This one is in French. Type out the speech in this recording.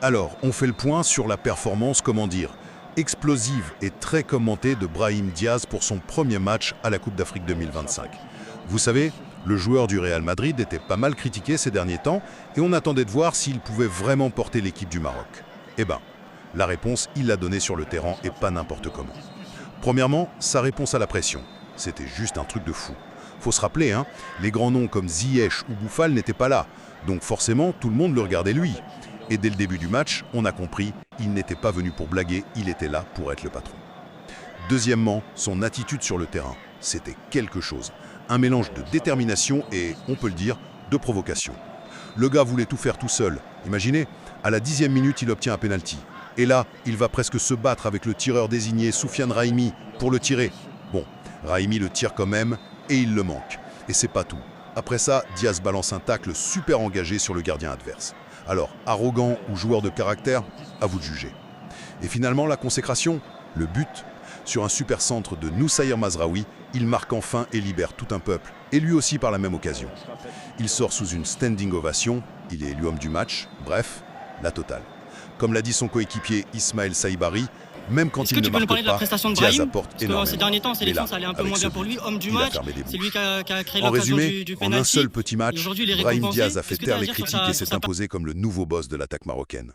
Alors, on fait le point sur la performance, comment dire, explosive et très commentée de Brahim Diaz pour son premier match à la Coupe d'Afrique 2025. Vous savez, le joueur du Real Madrid était pas mal critiqué ces derniers temps et on attendait de voir s'il pouvait vraiment porter l'équipe du Maroc. Eh ben, la réponse, il l'a donnée sur le terrain et pas n'importe comment. Premièrement, sa réponse à la pression. C'était juste un truc de fou. Faut se rappeler, hein, les grands noms comme Ziyech ou Boufal n'étaient pas là, donc forcément tout le monde le regardait lui. Et dès le début du match, on a compris, il n'était pas venu pour blaguer, il était là pour être le patron. Deuxièmement, son attitude sur le terrain. C'était quelque chose. Un mélange de détermination et, on peut le dire, de provocation. Le gars voulait tout faire tout seul. Imaginez, à la 10e minute, il obtient un penalty. Et là, il va presque se battre avec le tireur désigné, Soufiane Raimi, pour le tirer. Bon, Raimi le tire quand même, et il le manque. Et c'est pas tout. Après ça, Diaz balance un tacle super engagé sur le gardien adverse. Alors, arrogant ou joueur de caractère, à vous de juger. Et finalement, la consécration, le but. Sur un super centre de Noussaïr Mazraoui, il marque enfin et libère tout un peuple, et lui aussi par la même occasion. Il sort sous une standing ovation, il est élu homme du match, bref, la totale. Comme l'a dit son coéquipier Ismaël Saïbari, même quand il ne marque pas, Diaz apporte énormément. Ces derniers temps, en sélection, ça allait un peu moins bien pour lui. Homme du match, c'est lui qui a créé En l'occasion résumé, du en un penalty. seul petit match, Aujourd'hui, il est Brahim récompensé. Diaz a fait Qu'est-ce que taire t'as à les dire sur critiques et s'est sa imposé comme le nouveau boss de l'attaque marocaine.